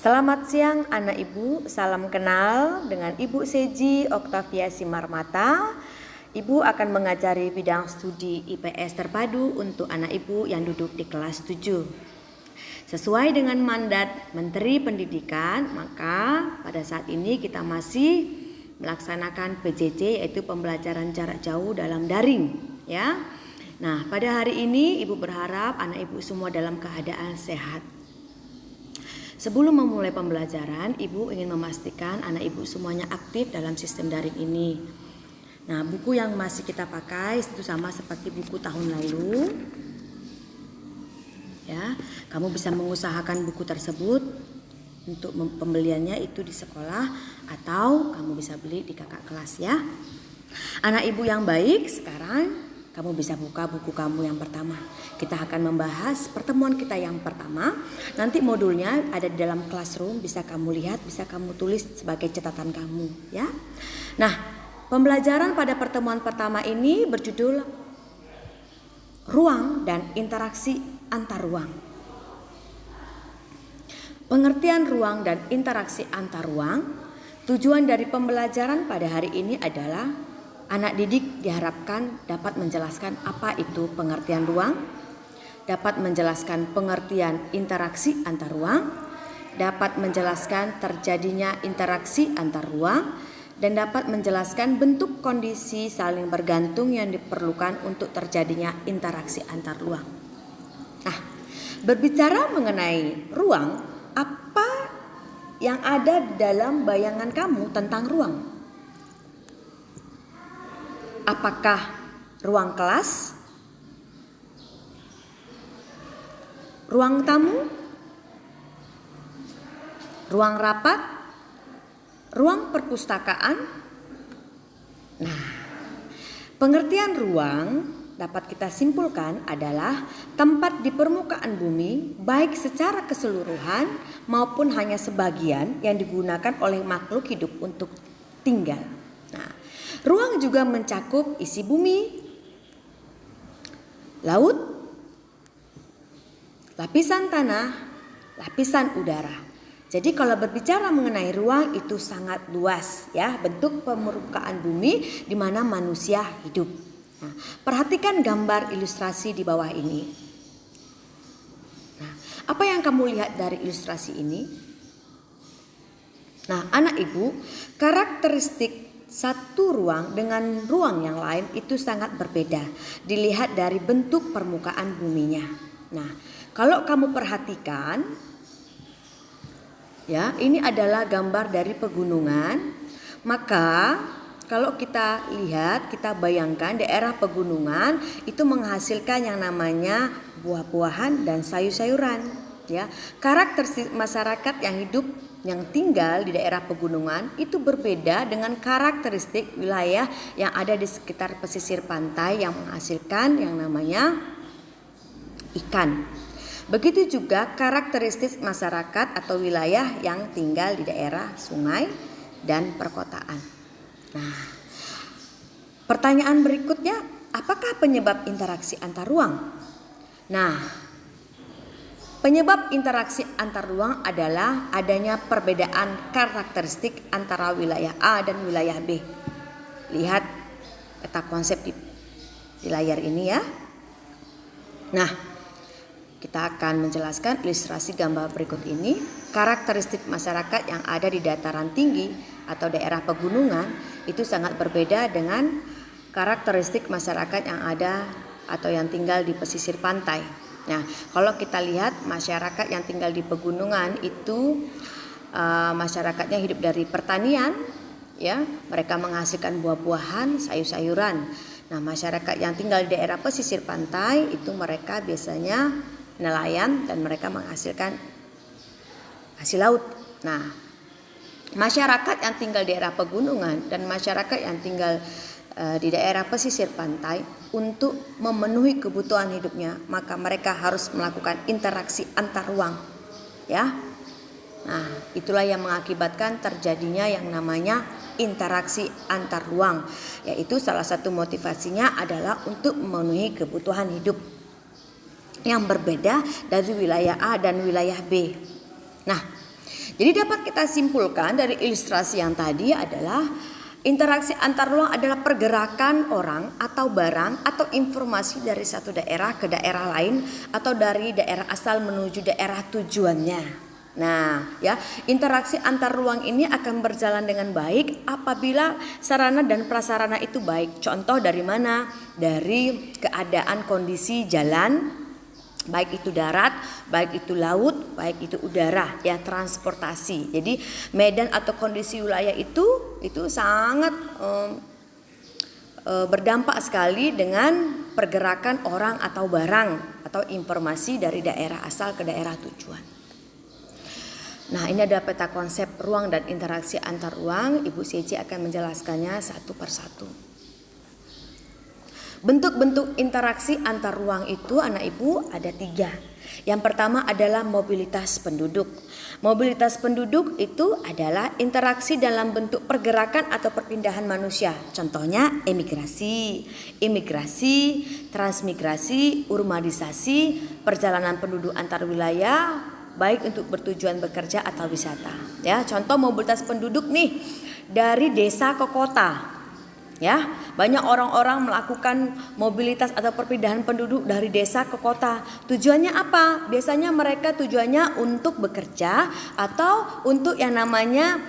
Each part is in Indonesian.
Selamat siang anak ibu, salam kenal dengan Ibu Seji Oktavia Simarmata. Ibu akan mengajari bidang studi IPS terpadu untuk anak ibu yang duduk di kelas 7. Sesuai dengan mandat Menteri Pendidikan, maka pada saat ini kita masih melaksanakan PJJ, yaitu pembelajaran jarak jauh dalam daring, ya. Nah, pada hari ini ibu berharap anak ibu semua dalam keadaan sehat. Sebelum memulai pembelajaran, ibu ingin memastikan anak ibu semuanya aktif dalam sistem daring ini. Nah, buku yang masih kita pakai itu sama seperti buku tahun lalu. Ya, kamu bisa mengusahakan buku tersebut untuk pembeliannya itu di sekolah atau kamu bisa beli di kakak kelas ya. Anak ibu yang baik, sekarang kamu bisa buka buku kamu yang pertama. Kita akan membahas pertemuan kita yang pertama. Nanti modulnya ada di dalam classroom, bisa kamu lihat, bisa kamu tulis sebagai catatan kamu, ya. Nah, pembelajaran pada pertemuan pertama ini berjudul ruang dan interaksi antar ruang. Pengertian ruang dan interaksi antar ruang. Tujuan dari pembelajaran pada hari ini adalah anak didik diharapkan dapat menjelaskan apa itu pengertian ruang, dapat menjelaskan pengertian interaksi antar ruang, dapat menjelaskan terjadinya interaksi antar ruang, dan dapat menjelaskan bentuk kondisi saling bergantung yang diperlukan untuk terjadinya interaksi antar ruang. Nah, berbicara mengenai ruang, apa yang ada dalam bayangan kamu tentang ruang? Apakah ruang kelas, ruang tamu, ruang rapat, ruang perpustakaan? Nah, pengertian ruang dapat kita simpulkan adalah tempat di permukaan bumi, baik secara keseluruhan maupun hanya sebagian yang digunakan oleh makhluk hidup untuk tinggal. Nah, ruang juga mencakup isi bumi, laut, lapisan tanah, lapisan udara. Jadi kalau berbicara mengenai ruang itu sangat luas ya, bentuk permukaan bumi di mana manusia hidup. Nah, perhatikan gambar ilustrasi di bawah ini. Nah, apa yang kamu lihat dari ilustrasi ini? Nah, anak ibu, karakteristik satu ruang dengan ruang yang lain itu sangat berbeda dilihat dari bentuk permukaan buminya. Nah, kalau kamu perhatikan ya, ini adalah gambar dari pegunungan. Maka kalau kita lihat, kita bayangkan daerah pegunungan itu menghasilkan yang namanya buah-buahan dan sayur-sayuran ya. Karakteristik masyarakat yang hidup yang tinggal di daerah pegunungan itu berbeda dengan karakteristik wilayah yang ada di sekitar pesisir pantai yang menghasilkan yang namanya ikan. Begitu juga karakteristik masyarakat atau wilayah yang tinggal di daerah sungai dan perkotaan. Nah, pertanyaan berikutnya, apakah penyebab interaksi antar ruang? Nah, penyebab interaksi antar ruang adalah adanya perbedaan karakteristik antara wilayah A dan wilayah B. Lihat peta konsep di layar ini ya. Nah, kita akan menjelaskan ilustrasi gambar berikut ini. Karakteristik masyarakat yang ada di dataran tinggi atau daerah pegunungan itu sangat berbeda dengan karakteristik masyarakat yang ada atau yang tinggal di pesisir pantai. Nah, kalau kita lihat masyarakat yang tinggal di pegunungan itu masyarakatnya hidup dari pertanian, ya, mereka menghasilkan buah-buahan, sayur-sayuran. Nah, masyarakat yang tinggal di daerah pesisir pantai itu mereka biasanya nelayan dan mereka menghasilkan hasil laut. Nah, masyarakat yang tinggal di daerah pegunungan dan masyarakat yang tinggal di daerah pesisir pantai untuk memenuhi kebutuhan hidupnya, maka mereka harus melakukan interaksi antar ruang, ya. Nah, itulah yang mengakibatkan terjadinya yang namanya interaksi antar ruang, yaitu salah satu motivasinya adalah untuk memenuhi kebutuhan hidup yang berbeda dari wilayah A dan wilayah B. Nah, Jadi dapat kita simpulkan dari ilustrasi yang tadi adalah interaksi antar ruang adalah pergerakan orang atau barang atau informasi dari satu daerah ke daerah lain atau dari daerah asal menuju daerah tujuannya. Nah, ya, interaksi antar ruang ini akan berjalan dengan baik apabila sarana dan prasarana itu baik. Contoh dari mana? Dari keadaan kondisi jalan, baik itu darat, baik itu laut, baik itu udara, ya, transportasi. Jadi medan atau kondisi wilayah itu sangat berdampak sekali dengan pergerakan orang atau barang atau informasi dari daerah asal ke daerah tujuan. Nah, ini ada peta konsep ruang dan interaksi antar ruang. Ibu Seci akan menjelaskannya satu persatu. Bentuk-bentuk interaksi antar ruang itu anak ibu ada 3. Yang pertama adalah mobilitas penduduk. Mobilitas penduduk itu adalah interaksi dalam bentuk pergerakan atau perpindahan manusia. Contohnya emigrasi, imigrasi, transmigrasi, urbanisasi, perjalanan penduduk antar wilayah, baik untuk bertujuan bekerja atau wisata. Ya, contoh mobilitas penduduk nih dari desa ke kota. Ya, banyak orang-orang melakukan mobilitas atau perpindahan penduduk dari desa ke kota. Tujuannya apa? Biasanya mereka tujuannya untuk bekerja atau untuk yang namanya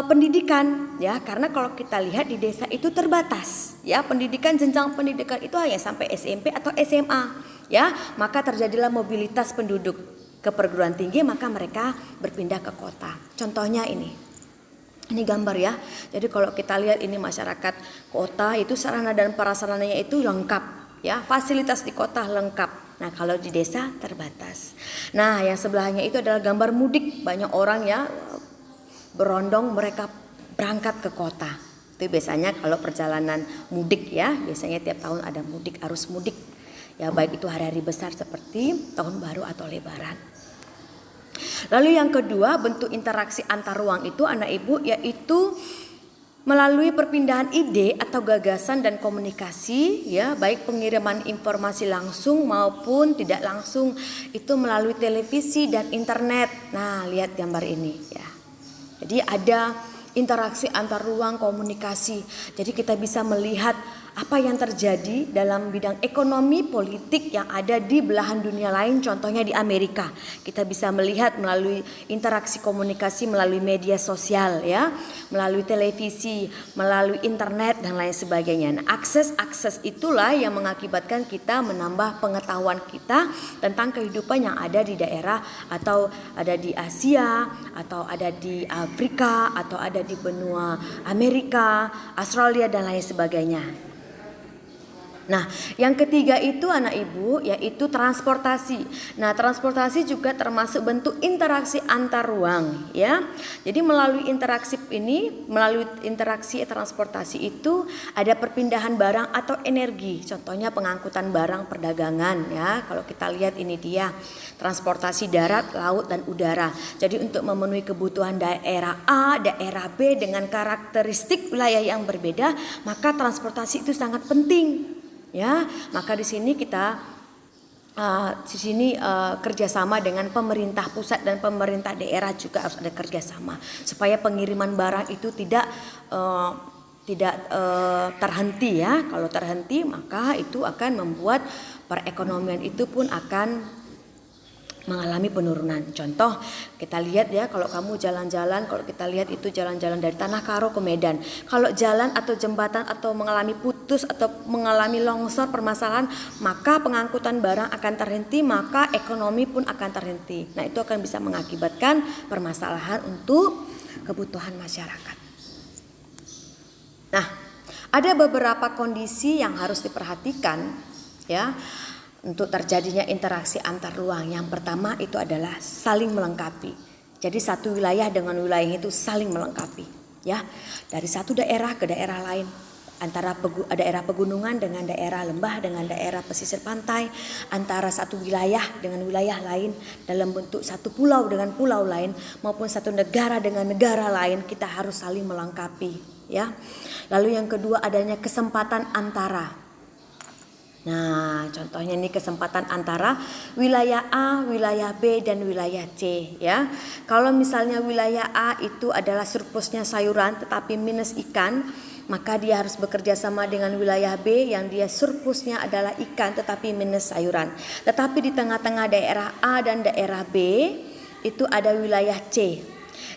pendidikan, ya, karena kalau kita lihat di desa itu terbatas, ya, pendidikan, jenjang pendidikan itu hanya sampai SMP atau SMA, ya, maka terjadilah mobilitas penduduk ke perguruan tinggi, maka mereka berpindah ke kota. Contohnya ini gambar, ya. Jadi kalau kita lihat ini masyarakat kota itu sarana dan prasarananya itu lengkap, ya, fasilitas di kota lengkap. Nah, kalau di desa terbatas. Nah, yang sebelahnya itu adalah gambar mudik. Banyak orang, ya, berondong mereka berangkat ke kota. Itu biasanya kalau perjalanan mudik, ya, biasanya tiap tahun ada mudik, arus mudik. Ya, baik itu hari-hari besar seperti tahun baru atau lebaran. Lalu yang kedua, bentuk interaksi antar ruang itu anak ibu yaitu melalui perpindahan ide atau gagasan dan komunikasi, ya, baik pengiriman informasi langsung maupun tidak langsung itu melalui televisi dan internet. Nah, lihat gambar ini, ya. Jadi ada interaksi antar ruang komunikasi. Jadi kita bisa melihat apa yang terjadi dalam bidang ekonomi politik yang ada di belahan dunia lain, contohnya di Amerika. Kita bisa melihat melalui interaksi komunikasi melalui media sosial, ya, melalui televisi, melalui internet dan lain sebagainya. Nah, akses itulah yang mengakibatkan kita menambah pengetahuan kita tentang kehidupan yang ada di daerah atau ada di Asia atau ada di Afrika atau ada di benua Amerika, Australia dan lain sebagainya. Nah, yang ketiga itu anak ibu yaitu transportasi. Nah, transportasi juga termasuk bentuk interaksi antar ruang, ya. Jadi melalui interaksi transportasi itu ada perpindahan barang atau energi. Contohnya pengangkutan barang perdagangan, ya. Kalau kita lihat ini dia transportasi darat, laut dan udara. Jadi untuk memenuhi kebutuhan daerah A, daerah B dengan karakteristik wilayah yang berbeda, maka transportasi itu sangat penting. Ya, maka di sini kita kerjasama dengan pemerintah pusat dan pemerintah daerah juga harus ada kerjasama supaya pengiriman barang itu tidak terhenti, ya. Kalau terhenti maka itu akan membuat perekonomian itu pun akan mengalami penurunan. Contoh kita lihat, ya, kalau kamu jalan-jalan, kalau kita lihat itu jalan-jalan dari Tanah Karo ke Medan. Kalau jalan atau jembatan atau mengalami putus atau mengalami longsor permasalahan, maka pengangkutan barang akan terhenti, maka ekonomi pun akan terhenti. Nah, itu akan bisa mengakibatkan permasalahan untuk kebutuhan masyarakat. Nah, ada beberapa kondisi yang harus diperhatikan, ya, untuk terjadinya interaksi antar ruang. Yang pertama itu adalah saling melengkapi. Jadi satu wilayah dengan wilayah itu saling melengkapi, ya. Dari satu daerah ke daerah lain, antara daerah pegunungan dengan daerah lembah dengan daerah pesisir pantai, antara satu wilayah dengan wilayah lain, dalam bentuk satu pulau dengan pulau lain, maupun satu negara dengan negara lain, kita harus saling melengkapi, ya. Lalu yang kedua adanya kesempatan antara. Nah, contohnya ini kesempatan antara wilayah A, wilayah B, dan wilayah C ya. Kalau misalnya wilayah A itu adalah surplusnya sayuran tetapi minus ikan, maka dia harus bekerja sama dengan wilayah B yang dia surplusnya adalah ikan tetapi minus sayuran. Tetapi di tengah-tengah daerah A dan daerah B itu ada wilayah C.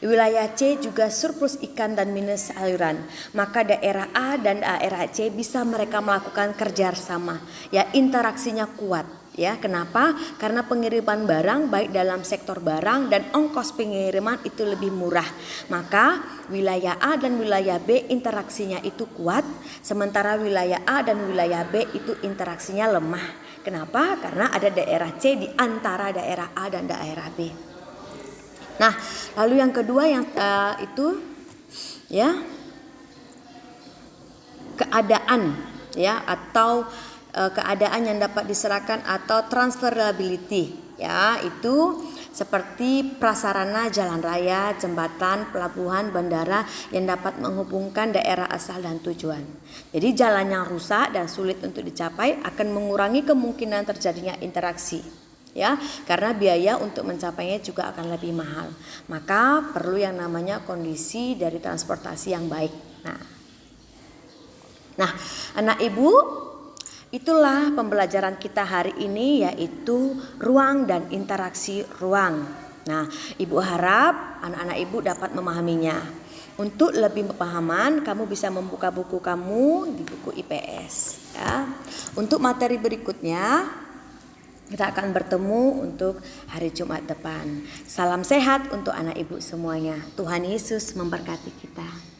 Wilayah C juga surplus ikan dan minus sayuran. Maka daerah A dan daerah C bisa mereka melakukan kerjasama. Ya, interaksinya kuat. Ya, kenapa? Karena pengiriman barang baik dalam sektor barang dan ongkos pengiriman itu lebih murah. Maka wilayah A dan wilayah B interaksinya itu kuat, sementara wilayah A dan wilayah B itu interaksinya lemah. Kenapa? Karena ada daerah C di antara daerah A dan daerah B. Nah, lalu yang kedua yang itu ya keadaan ya atau keadaan yang dapat diserahkan atau transferability ya, itu seperti prasarana jalan raya, jembatan, pelabuhan, bandara yang dapat menghubungkan daerah asal dan tujuan. Jadi jalan yang rusak dan sulit untuk dicapai akan mengurangi kemungkinan terjadinya interaksi. Ya, karena biaya untuk mencapainya juga akan lebih mahal. Maka perlu yang namanya kondisi dari transportasi yang baik. Nah, anak ibu, itulah pembelajaran kita hari ini, yaitu ruang dan interaksi ruang. Nah, ibu harap anak-anak ibu dapat memahaminya. Untuk lebih pemahaman, kamu bisa membuka buku kamu di buku IPS. Ya. Untuk materi berikutnya, kita akan bertemu untuk hari Jumat depan. Salam sehat untuk anak ibu semuanya. Tuhan Yesus memberkati kita.